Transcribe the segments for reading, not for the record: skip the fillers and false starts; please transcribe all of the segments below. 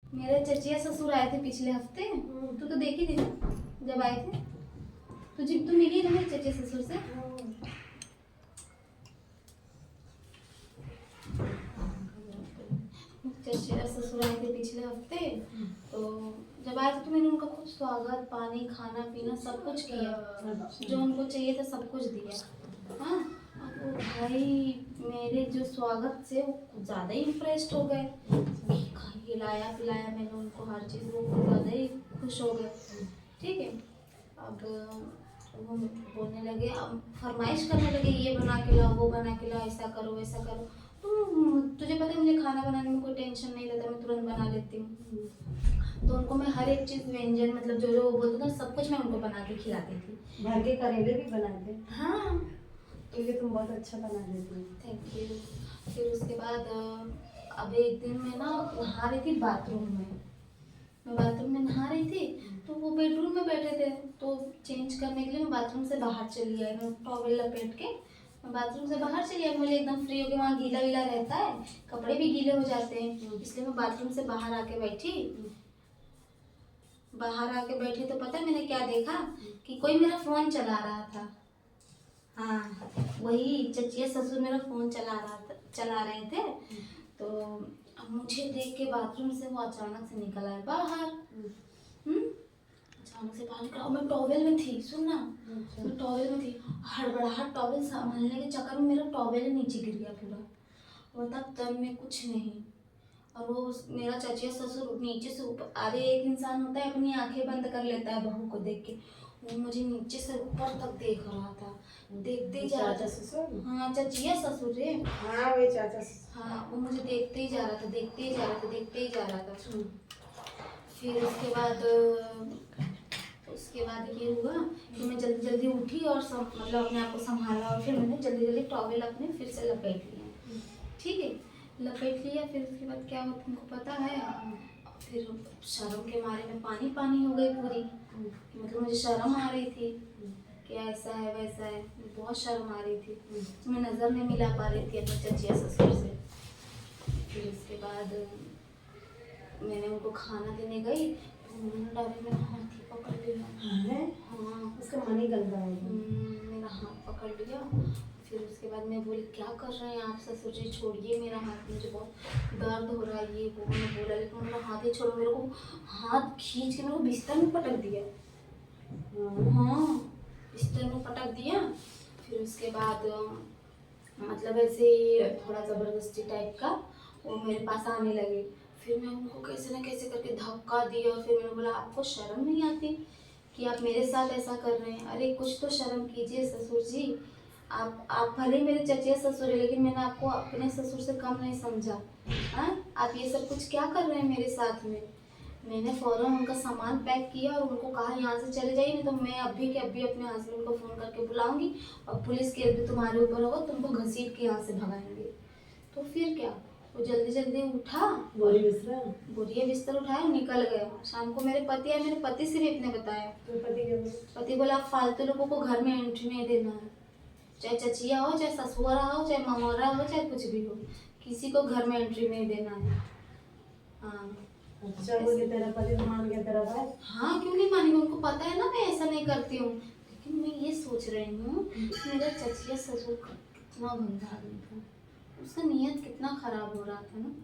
मेरे चचिया ससुर आए थे पिछले हफ्ते। तू तो देखी थी ना जब आए थे। तू मिली ना मेरे चचिया ससुर से। चचिया ससुर आए थे पिछले हफ्ते। तो जब आए थे तो मैंने उनका खूब स्वागत, पानी, खाना पीना सब कुछ किया, जो उनको चाहिए था सब कुछ दिया। हाँ, अब वो भाई मेरे जो स्वागत से वो कुछ ज़्यादा ही इम्प्रेस्ड हो गए। खिलाया पिलाया मैंने उनको हर चीज़, वो कुछ ज़्यादा ही खुश हो गए। ठीक है, अब वो बोलने लगे, अब फरमाइश करने लगे, ये बना के लाओ, वो बना के लाओ, ऐसा करो वैसा करो। तो तुझे पता है मुझे खाना बनाने में कोई टेंशन नहीं रहता, मैं तुरंत बना लेती हूँ। तो उनको मैं हर एक चीज़ व्यंजन मतलब जो जो वो बोलते थे सब कुछ मैं उनको बना के खिलाती थी। घर के करेले भी बनाते। हाँ, तो ये तुम बहुत अच्छा बना देती हो। Thank you. फिर उसके बाद अब एक दिन मैं ना नहा रही थी बाथरूम में। मैं बाथरूम में नहा रही थी तो वो बेडरूम में बैठे थे, तो चेंज करने के लिए मैं बाथरूम से बाहर चली आई। मैं टॉवेल लपेट के मैं बाथरूम से बाहर चली आई। मुझे एकदम फ्री हो के, वहाँ गीला गीला रहता है, कपड़े भी गीले हो जाते हैं, इसलिए मैं बाथरूम से बाहर आके बैठी। बाहर आके बैठी तो पता है मैंने क्या देखा कि कोई मेरा फ़ोन चला रहा था। हाँ, वही चचिया ससुर मेरा फ़ोन चला रहे थे। तो अब मुझे देख के बाथरूम से वो अचानक से निकल आए बाहर। अचानक से बाहर निकला और मैं टॉवेल में थी। सुनना, मैं टॉवेल में थी, हड़बड़ाहट, टॉवेल संभालने के चक्कर में मेरा टॉवेल नीचे गिर गया पूरा। और तब में कुछ नहीं। और वो मेरा चचिया ससुर नीचे से ऊपर, अरे एक इंसान होता है अपनी आंखें बंद कर लेता है बहू को देख के, वो मुझे नीचे से ऊपर तक देख रहा था, देखते ही जा रहा था। हाँ, चचिया ससुर रे। हाँ, वही चाचा ससुर। हाँ, वो मुझे देखते ही जा रहा था, देखते ही जा रहा था, देखते ही जा रहा था। फिर उसके बाद ये हुआ कि मैं जल्दी जल्दी उठी और मतलब अपने आप को संभाला, और फिर मैंने जल्दी जल्दी टॉवेल अपने फिर से लपेट लिया। ठीक है, लपेट लिया। फिर उसके बाद क्या हुआ तुमको पता है, फिर शर्म के मारे में पानी पानी हो गई पूरी। मतलब मुझे शर्म आ रही थी कि ऐसा है वैसा है, बहुत शर्म आ रही थी। मैं नज़र नहीं मिला पा रही थी अपने चचिया ससुर से। फिर उसके बाद मैंने उनको खाना देने गई तो उन्होंने डायरेक्ट मेरा हाथ ही पकड़ लिया। हाँ, उसका मन ही गंदा है। मेरा हाथ पकड़ लिया। फिर उसके बाद मैं बोली क्या कर रहे हैं आप ससुर जी, छोड़िए मेरा हाथ, मुझे बहुत दर्द हो रहा है, ये वो मैंने बोला, लेकिन मेरा हाथ ही छोड़ो। मेरे को हाथ खींच के मेरे को बिस्तर में पटक दिया। हाँ, बिस्तर में पटक दिया। फिर उसके बाद मतलब ऐसे ही थोड़ा ज़बरदस्ती टाइप का वो मेरे पास आने लगे। फिर मैं उनको कैसे ना कैसे करके धक्का दिया। फिर मैंने बोला आपको शर्म नहीं आती कि आप मेरे साथ ऐसा कर रहे हैं? अरे कुछ तो शर्म कीजिए ससुर जी। आप भले ही मेरे चचिया ससुर है, लेकिन मैंने आपको अपने ससुर से कम नहीं समझा। हाँ, आप ये सब कुछ क्या कर रहे हैं मेरे साथ में? मैंने फ़ौरन उनका सामान पैक किया और उनको कहा यहाँ से चले जाइए, नहीं तो मैं अभी के अभी अपने हस्बैंड को फ़ोन करके बुलाऊंगी और पुलिस केस भी तुम्हारे ऊपर होगा, तुमको घसीट के यहाँ से भगाएंगे। तो फिर क्या, वो जल्दी जल्दी उठा, बोरिया बिस्तर उठाया, निकल गया। शाम को मेरे पति आए, मेरे पति से भी अपने बताया। तो पति बोला आप फालतू लोगों को घर में एंट्री नहीं देना है, चाहे चचिया हो, चाहे ससुरा हो, चाहे ममोरा हो, चाहे कुछ भी हो, किसी को घर में एंट्री नहीं देना है। हाँ, तेरा पति तो मान गया तेरा भाई। हाँ, क्यों नहीं मानेंगे, उनको पता है ना मैं ऐसा नहीं करती हूँ। लेकिन मैं ये सोच रही हूँ मेरा चचिया ससुर कितना गंदा आदमी था, उसका नीयत कितना खराब हो रहा था ना।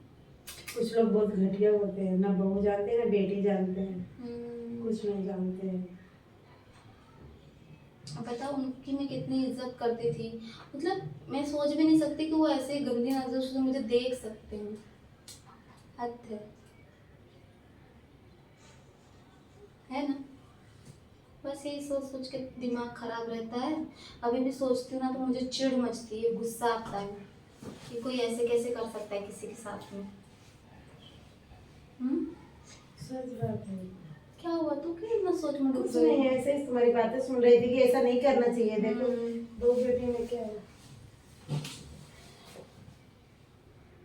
कुछ लोग बहुत घटिया होते हैं, ना बहू जानते हैं ना बेटी जानते हैं, कुछ नहीं जानते हैं। अब बता उनकी मैं कितनी इज्जत करती थी, मतलब मैं सोच भी नहीं सकती कि वो ऐसे गंदी नजर से मुझे देख सकते हैं। हद है ना। बस यही सोच सोच के दिमाग खराब रहता है। अभी भी सोचती हूँ ना तो मुझे चिढ़ मचती है, गुस्सा आता है कि कोई ऐसे कैसे कर सकता है किसी के साथ में। सच बात है। क्या हुआ, तू क्यों इतना सोच में डूब कुछ गई? नहीं, ऐसे ही तुम्हारी बातें सुन रही थी कि ऐसा नहीं करना चाहिए। देखो दो बेटी में क्या है।